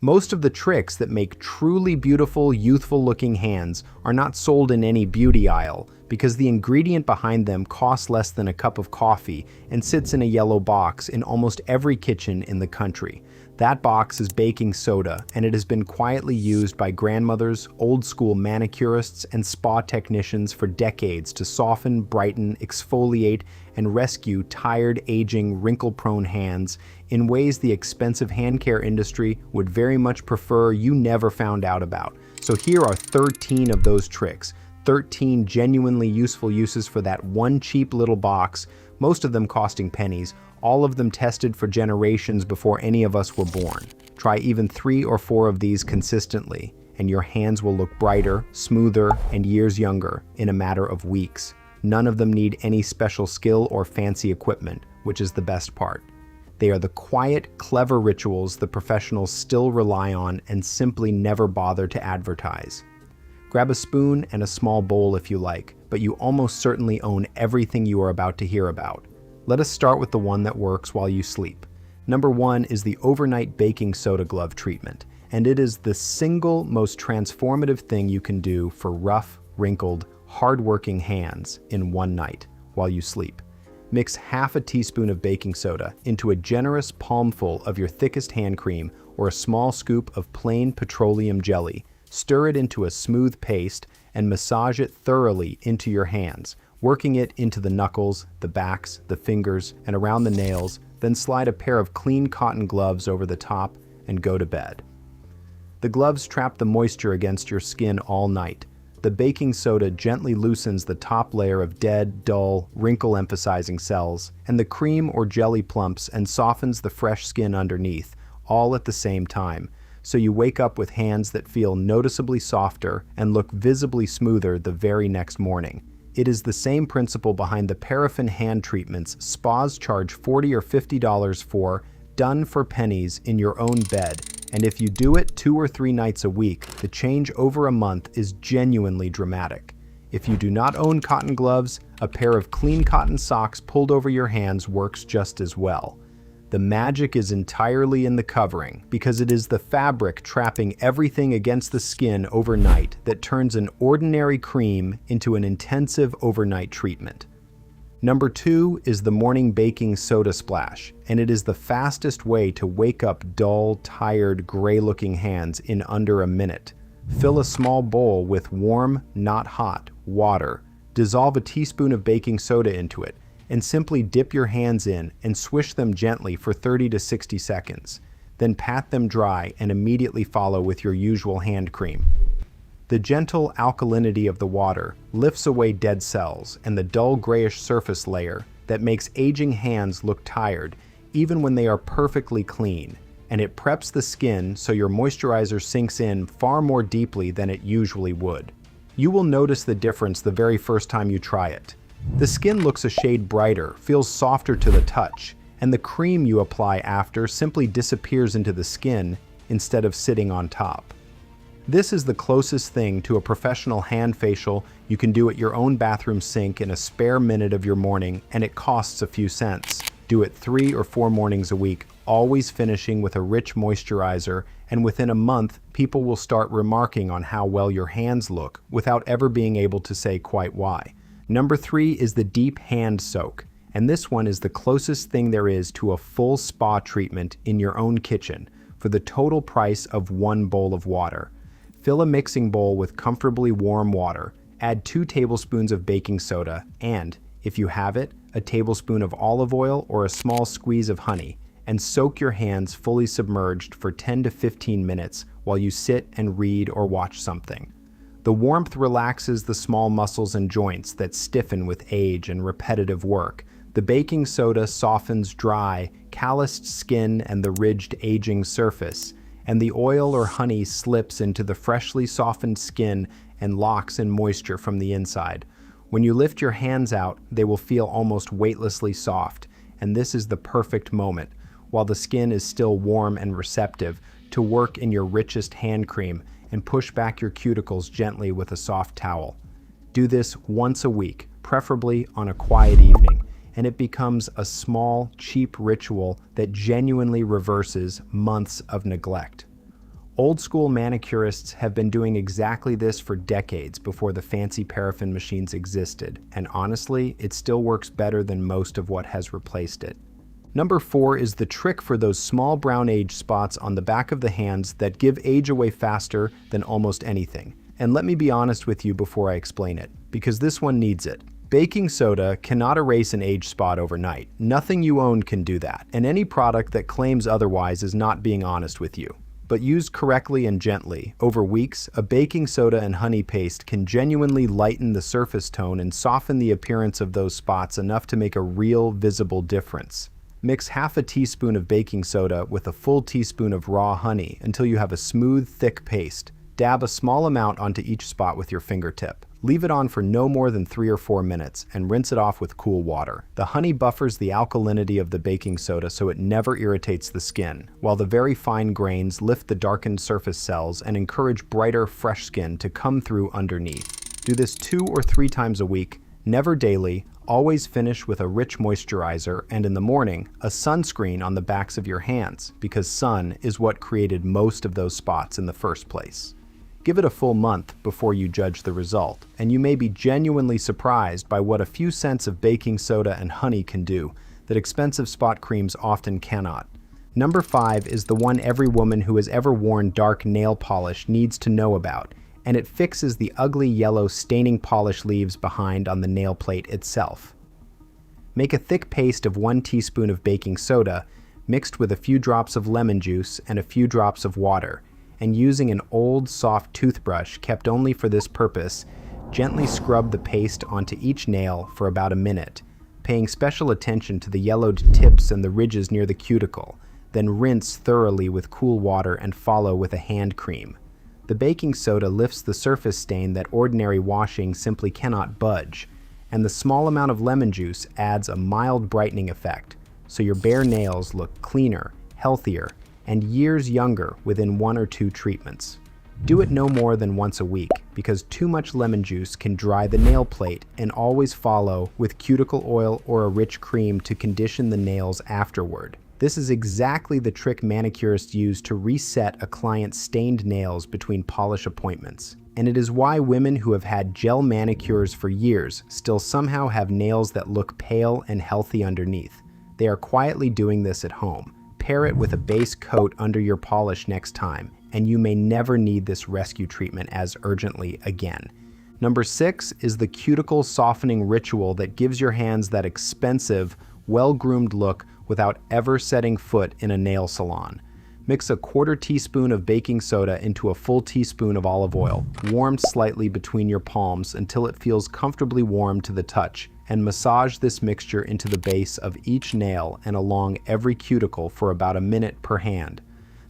Most of the tricks that make truly beautiful, youthful-looking hands are not sold in any beauty aisle because the ingredient behind them costs less than a cup of coffee and sits in a yellow box in almost every kitchen in the country. That box is baking soda, and it has been quietly used by grandmothers, old-school manicurists, and spa technicians for decades to soften, brighten, exfoliate, and rescue tired, aging, wrinkle-prone hands in ways the expensive hand care industry would very much prefer you never found out about. So here are 13 of those tricks, 13 genuinely useful uses for that one cheap little box, most of them costing pennies, all of them tested for generations before any of us were born. Try even 3 or 4 of these consistently, and your hands will look brighter, smoother, and years younger in a matter of weeks. None of them need any special skill or fancy equipment, which is the best part. They are the quiet, clever rituals the professionals still rely on and simply never bother to advertise. Grab a spoon and a small bowl if you like, but you almost certainly own everything you are about to hear about. Let us start with the one that works while you sleep. Number 1 is the overnight baking soda glove treatment, and it is the single most transformative thing you can do for rough, wrinkled, hard-working hands in one night while you sleep. Mix half a teaspoon of baking soda into a generous palmful of your thickest hand cream or a small scoop of plain petroleum jelly. Stir it into a smooth paste and massage it thoroughly into your hands, working it into the knuckles, the backs, the fingers, and around the nails, then slide a pair of clean cotton gloves over the top and go to bed. The gloves trap the moisture against your skin all night. The baking soda gently loosens the top layer of dead, dull, wrinkle-emphasizing cells, and the cream or jelly plumps and softens the fresh skin underneath, all at the same time, so you wake up with hands that feel noticeably softer and look visibly smoother the very next morning. It is the same principle behind the paraffin hand treatments spas charge $40 or $50 for, done for pennies in your own bed. And if you do it 2 or 3 nights a week, the change over a month is genuinely dramatic. If you do not own cotton gloves, a pair of clean cotton socks pulled over your hands works just as well. The magic is entirely in the covering, because it is the fabric trapping everything against the skin overnight that turns an ordinary cream into an intensive overnight treatment. Number 2 is the morning baking soda splash, and it is the fastest way to wake up dull, tired, gray-looking hands in under a minute. Fill a small bowl with warm, not hot, water. Dissolve a teaspoon of baking soda into it, and simply dip your hands in and swish them gently for 30 to 60 seconds. Then pat them dry and immediately follow with your usual hand cream. The gentle alkalinity of the water lifts away dead cells and the dull grayish surface layer that makes aging hands look tired even when they are perfectly clean, and it preps the skin so your moisturizer sinks in far more deeply than it usually would. You will notice the difference the very first time you try it. The skin looks a shade brighter, feels softer to the touch, and the cream you apply after simply disappears into the skin instead of sitting on top. This is the closest thing to a professional hand facial you can do at your own bathroom sink in a spare minute of your morning, and it costs a few cents. Do it 3 or 4 mornings a week, always finishing with a rich moisturizer, and within a month, people will start remarking on how well your hands look without ever being able to say quite why. Number 3 is the deep hand soak, and this one is the closest thing there is to a full spa treatment in your own kitchen for the total price of 1 bowl of water. Fill a mixing bowl with comfortably warm water, add 2 tablespoons of baking soda, and, if you have it, a tablespoon of olive oil or a small squeeze of honey, and soak your hands fully submerged for 10 to 15 minutes while you sit and read or watch something. The warmth relaxes the small muscles and joints that stiffen with age and repetitive work. The baking soda softens dry, calloused skin and the ridged aging surface, and the oil or honey slips into the freshly softened skin and locks in moisture from the inside. When you lift your hands out, they will feel almost weightlessly soft, and this is the perfect moment, while the skin is still warm and receptive, to work in your richest hand cream and push back your cuticles gently with a soft towel. Do this once a week, preferably on a quiet evening, and it becomes a small, cheap ritual that genuinely reverses months of neglect. Old school manicurists have been doing exactly this for decades before the fancy paraffin machines existed, and honestly, it still works better than most of what has replaced it. Number 4 is the trick for those small brown age spots on the back of the hands that give age away faster than almost anything. And let me be honest with you before I explain it, because this one needs it. Baking soda cannot erase an age spot overnight. Nothing you own can do that, and any product that claims otherwise is not being honest with you. But used correctly and gently, over weeks, a baking soda and honey paste can genuinely lighten the surface tone and soften the appearance of those spots enough to make a real, visible difference. Mix half a teaspoon of baking soda with a full teaspoon of raw honey until you have a smooth, thick paste. Dab a small amount onto each spot with your fingertip. Leave it on for no more than 3 or 4 minutes and rinse it off with cool water. The honey buffers the alkalinity of the baking soda so it never irritates the skin, while the very fine grains lift the darkened surface cells and encourage brighter, fresh skin to come through underneath. Do this 2 or 3 times a week, never daily. Always finish with a rich moisturizer and in the morning, a sunscreen on the backs of your hands, because sun is what created most of those spots in the first place. Give it a full month before you judge the result, and you may be genuinely surprised by what a few cents of baking soda and honey can do that expensive spot creams often cannot. Number 5 is the one every woman who has ever worn dark nail polish needs to know about, and it fixes the ugly yellow staining polish leaves behind on the nail plate itself. Make a thick paste of 1 teaspoon of baking soda mixed with a few drops of lemon juice and a few drops of water, and using an old soft toothbrush kept only for this purpose, gently scrub the paste onto each nail for about a minute, paying special attention to the yellowed tips and the ridges near the cuticle, then rinse thoroughly with cool water and follow with a hand cream. The baking soda lifts the surface stain that ordinary washing simply cannot budge, and the small amount of lemon juice adds a mild brightening effect, so your bare nails look cleaner, healthier, and years younger within 1 or 2 treatments. Do it no more than once a week, because too much lemon juice can dry the nail plate, and always follow with cuticle oil or a rich cream to condition the nails afterward. This is exactly the trick manicurists use to reset a client's stained nails between polish appointments. And it is why women who have had gel manicures for years still somehow have nails that look pale and healthy underneath. They are quietly doing this at home. Pair it with a base coat under your polish next time, and you may never need this rescue treatment as urgently again. Number 6 is the cuticle softening ritual that gives your hands that expensive, well-groomed look without ever setting foot in a nail salon. Mix a 1/4 teaspoon of baking soda into a full teaspoon of olive oil, warmed slightly between your palms until it feels comfortably warm to the touch, and massage this mixture into the base of each nail and along every cuticle for about a minute per hand.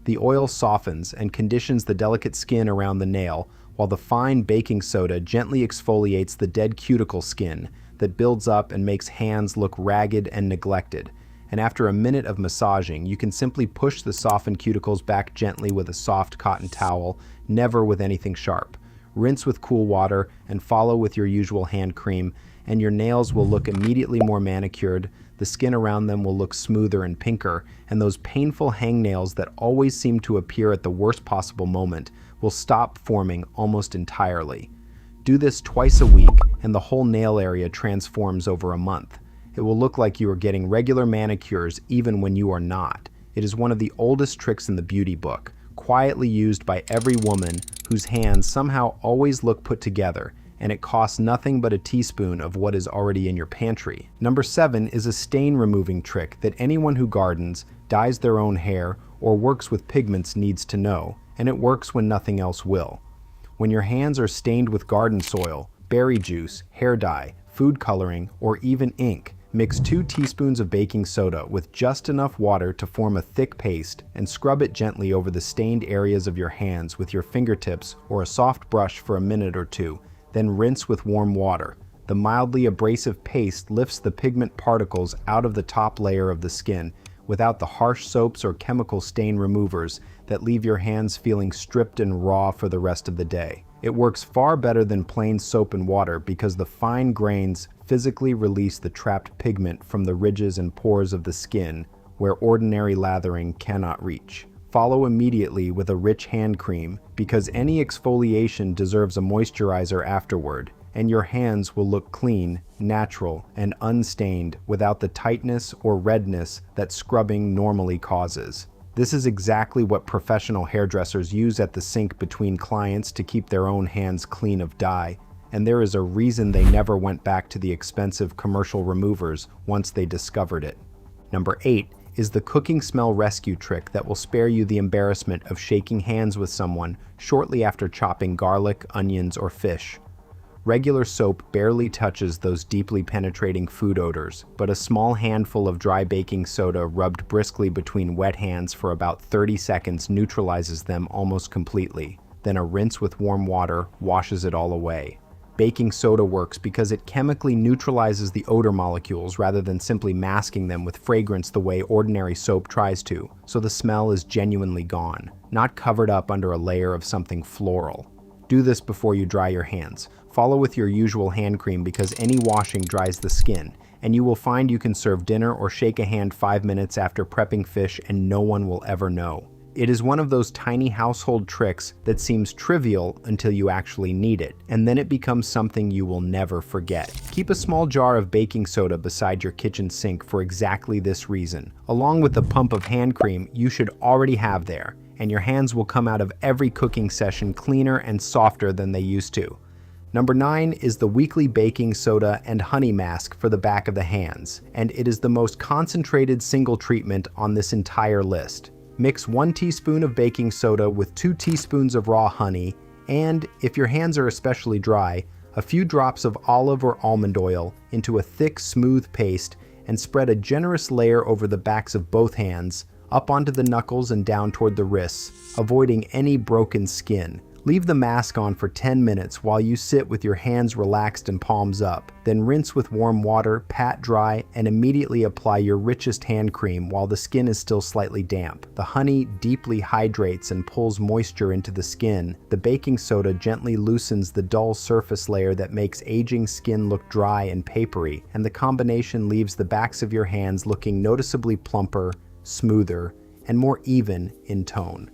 The oil softens and conditions the delicate skin around the nail, while the fine baking soda gently exfoliates the dead cuticle skin that builds up and makes hands look ragged and neglected. And after a minute of massaging, you can simply push the softened cuticles back gently with a soft cotton towel, never with anything sharp. Rinse with cool water and follow with your usual hand cream, and your nails will look immediately more manicured, the skin around them will look smoother and pinker, and those painful hangnails that always seem to appear at the worst possible moment will stop forming almost entirely. Do this twice a week, and the whole nail area transforms over a month. It will look like you are getting regular manicures even when you are not. It is one of the oldest tricks in the beauty book, quietly used by every woman whose hands somehow always look put together, and it costs nothing but a teaspoon of what is already in your pantry. Number 7 is a stain removing trick that anyone who gardens, dyes their own hair, or works with pigments needs to know, and it works when nothing else will. When your hands are stained with garden soil, berry juice, hair dye, food coloring, or even ink, mix 2 teaspoons of baking soda with just enough water to form a thick paste and scrub it gently over the stained areas of your hands with your fingertips or a soft brush for a minute or 2. Then rinse with warm water. The mildly abrasive paste lifts the pigment particles out of the top layer of the skin without the harsh soaps or chemical stain removers that leave your hands feeling stripped and raw for the rest of the day. It works far better than plain soap and water because the fine grains physically release the trapped pigment from the ridges and pores of the skin where ordinary lathering cannot reach. follow immediately with a rich hand cream because any exfoliation deserves a moisturizer afterward, and your hands will look clean, natural, and unstained without the tightness or redness that scrubbing normally causes. This is exactly what professional hairdressers use at the sink between clients to keep their own hands clean of dye, and there is a reason they never went back to the expensive commercial removers once they discovered it. Number 8 is the cooking smell rescue trick that will spare you the embarrassment of shaking hands with someone shortly after chopping garlic, onions, or fish. Regular soap barely touches those deeply penetrating food odors, but a small handful of dry baking soda rubbed briskly between wet hands for about 30 seconds neutralizes them almost completely. Then a rinse with warm water washes it all away. Baking soda works because it chemically neutralizes the odor molecules rather than simply masking them with fragrance the way ordinary soap tries to, so the smell is genuinely gone, not covered up under a layer of something floral. Do this before you dry your hands. Follow with your usual hand cream because any washing dries the skin, and you will find you can serve dinner or shake a hand 5 minutes after prepping fish and no one will ever know. It is one of those tiny household tricks that seems trivial until you actually need it, and then it becomes something you will never forget. Keep a small jar of baking soda beside your kitchen sink for exactly this reason, along with the pump of hand cream you should already have there, and your hands will come out of every cooking session cleaner and softer than they used to. Number 9 is the weekly baking soda and honey mask for the back of the hands, and it is the most concentrated single treatment on this entire list. Mix 1 teaspoon of baking soda with 2 teaspoons of raw honey, and, if your hands are especially dry, a few drops of olive or almond oil into a thick, smooth paste and spread a generous layer over the backs of both hands, up onto the knuckles and down toward the wrists, avoiding any broken skin. Leave the mask on for 10 minutes while you sit with your hands relaxed and palms up. Then rinse with warm water, pat dry, and immediately apply your richest hand cream while the skin is still slightly damp. The honey deeply hydrates and pulls moisture into the skin. The baking soda gently loosens the dull surface layer that makes aging skin look dry and papery, and the combination leaves the backs of your hands looking noticeably plumper, smoother, and more even in tone.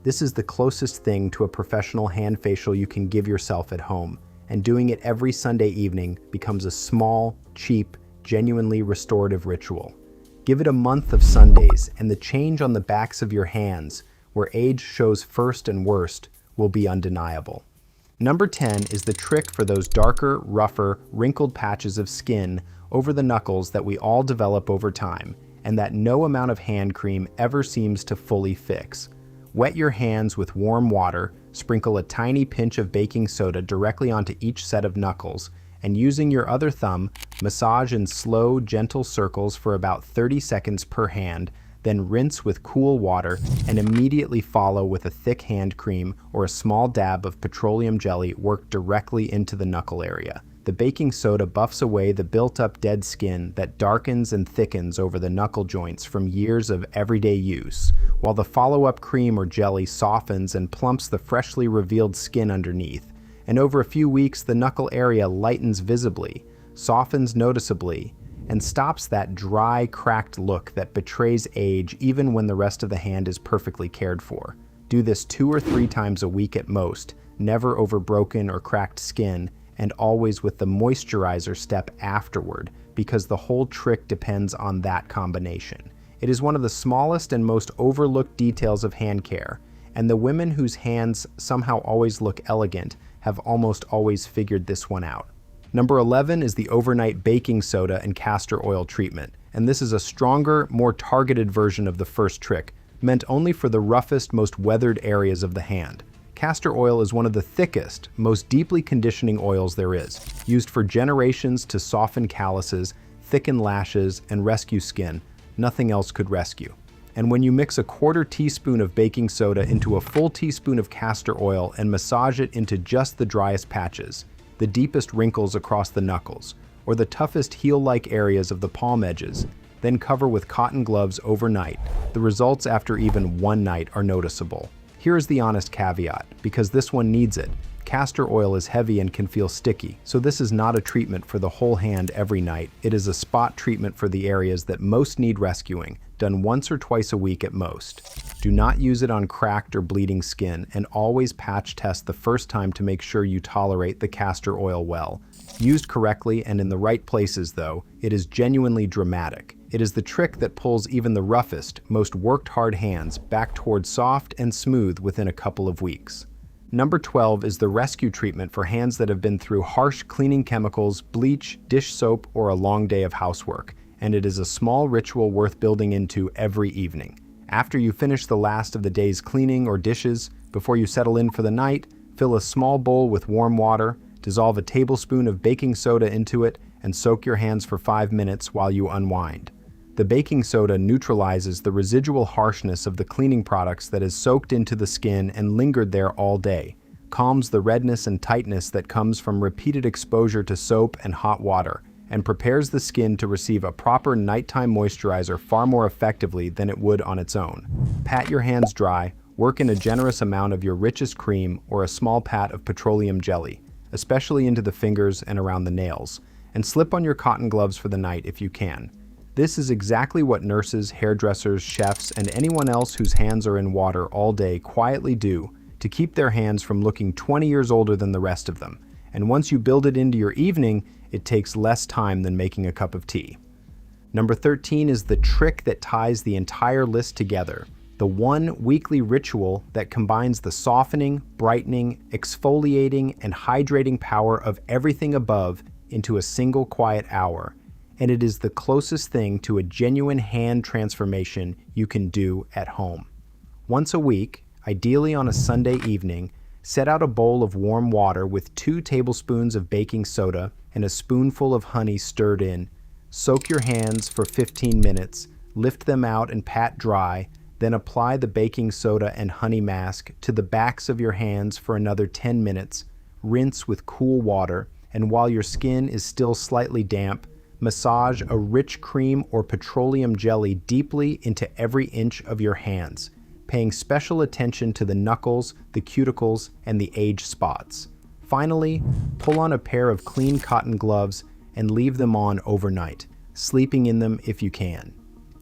This is the closest thing to a professional hand facial you can give yourself at home, and doing it every Sunday evening becomes a small, cheap, genuinely restorative ritual. Give it a month of Sundays, and the change on the backs of your hands, where age shows first and worst, will be undeniable. Number 10 is the trick for those darker, rougher, wrinkled patches of skin over the knuckles that we all develop over time, and that no amount of hand cream ever seems to fully fix. Wet your hands with warm water, sprinkle a tiny pinch of baking soda directly onto each set of knuckles, and using your other thumb, massage in slow, gentle circles for about 30 seconds per hand, then rinse with cool water and immediately follow with a thick hand cream or a small dab of petroleum jelly worked directly into the knuckle area. The baking soda buffs away the built-up dead skin that darkens and thickens over the knuckle joints from years of everyday use, while the follow-up cream or jelly softens and plumps the freshly revealed skin underneath. And over a few weeks, the knuckle area lightens visibly, softens noticeably, and stops that dry, cracked look that betrays age even when the rest of the hand is perfectly cared for. Do this 2 or 3 times a week at most, never over broken or cracked skin, and always with the moisturizer step afterward, because the whole trick depends on that combination. It is one of the smallest and most overlooked details of hand care, and the women whose hands somehow always look elegant have almost always figured this one out. Number 11 is the overnight baking soda and castor oil treatment, and this is a stronger, more targeted version of the first trick, meant only for the roughest, most weathered areas of the hand. Castor oil is one of the thickest, most deeply conditioning oils there is, used for generations to soften calluses, thicken lashes, and rescue skin. Nothing else could rescue. And when you mix a 1/4 teaspoon of baking soda into a full teaspoon of castor oil and massage it into just the driest patches, the deepest wrinkles across the knuckles, or the toughest heel-like areas of the palm edges, then cover with cotton gloves overnight, the results after even 1 night are noticeable. Here is the honest caveat, because this one needs it. Castor oil is heavy and can feel sticky, so this is not a treatment for the whole hand every night. It is a spot treatment for the areas that most need rescuing, done once or twice a week at most. Do not use it on cracked or bleeding skin, and always patch test the first time to make sure you tolerate the castor oil well. Used correctly and in the right places, though, it is genuinely dramatic. It is the trick that pulls even the roughest, most worked hard hands back towards soft and smooth within a couple of weeks. Number 12 is the rescue treatment for hands that have been through harsh cleaning chemicals, bleach, dish soap, or a long day of housework, and it is a small ritual worth building into every evening. After you finish the last of the day's cleaning or dishes, before you settle in for the night, fill a small bowl with warm water, dissolve a tablespoon of baking soda into it, and soak your hands for 5 minutes while you unwind. The baking soda neutralizes the residual harshness of the cleaning products that is soaked into the skin and lingered there all day, calms the redness and tightness that comes from repeated exposure to soap and hot water, and prepares the skin to receive a proper nighttime moisturizer far more effectively than it would on its own. Pat your hands dry, work in a generous amount of your richest cream or a small pat of petroleum jelly, especially into the fingers and around the nails, and slip on your cotton gloves for the night if you can. This is exactly what nurses, hairdressers, chefs, and anyone else whose hands are in water all day quietly do to keep their hands from looking 20 years older than the rest of them. And once you build it into your evening, it takes less time than making a cup of tea. Number 13 is the trick that ties the entire list together. The one weekly ritual that combines the softening, brightening, exfoliating, and hydrating power of everything above into a single quiet hour. And it is the closest thing to a genuine hand transformation you can do at home. Once a week, ideally on a Sunday evening, set out a bowl of warm water with 2 tablespoons of baking soda and a spoonful of honey stirred in. Soak your hands for 15 minutes, lift them out and pat dry, then apply the baking soda and honey mask to the backs of your hands for another 10 minutes, rinse with cool water, and while your skin is still slightly damp, massage a rich cream or petroleum jelly deeply into every inch of your hands, paying special attention to the knuckles, the cuticles, and the age spots. Finally, pull on a pair of clean cotton gloves and leave them on overnight, sleeping in them if you can.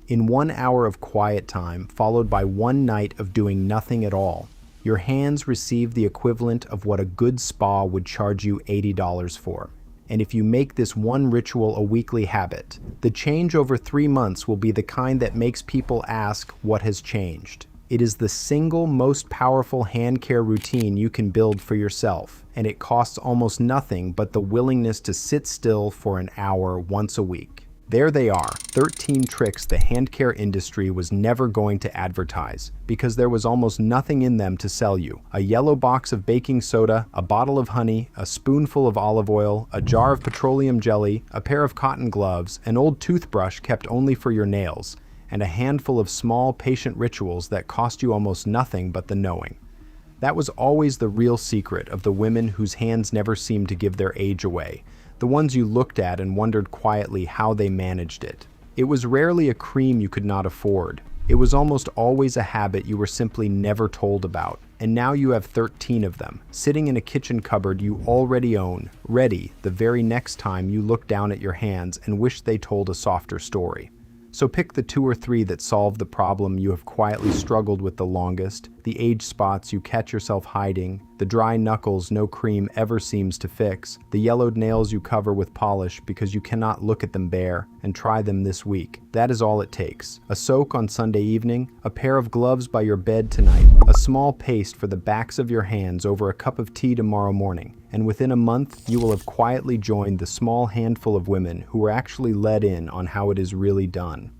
In 1 hour of quiet time, followed by 1 night of doing nothing at all, your hands receive the equivalent of what a good spa would charge you $80 for. And if you make this one ritual a weekly habit, the change over 3 months will be the kind that makes people ask what has changed. It is the single most powerful hand care routine you can build for yourself, and it costs almost nothing but the willingness to sit still for an hour once a week. There they are, 13 tricks the hand care industry was never going to advertise, because there was almost nothing in them to sell you. A yellow box of baking soda, a bottle of honey, a spoonful of olive oil, a jar of petroleum jelly, a pair of cotton gloves, an old toothbrush kept only for your nails, and a handful of small, patient rituals that cost you almost nothing but the knowing. That was always the real secret of the women whose hands never seemed to give their age away, the ones you looked at and wondered quietly how they managed it. It was rarely a cream you could not afford. It was almost always a habit you were simply never told about. And now you have 13 of them, sitting in a kitchen cupboard you already own, ready the very next time you look down at your hands and wish they told a softer story. So pick the 2 or 3 that solve the problem you have quietly struggled with the longest, the age spots you catch yourself hiding, the dry knuckles no cream ever seems to fix, the yellowed nails you cover with polish because you cannot look at them bare, and try them this week. That is all it takes. A soak on Sunday evening, a pair of gloves by your bed tonight, a small paste for the backs of your hands over a cup of tea tomorrow morning, and within a month you will have quietly joined the small handful of women who were actually let in on how it is really done.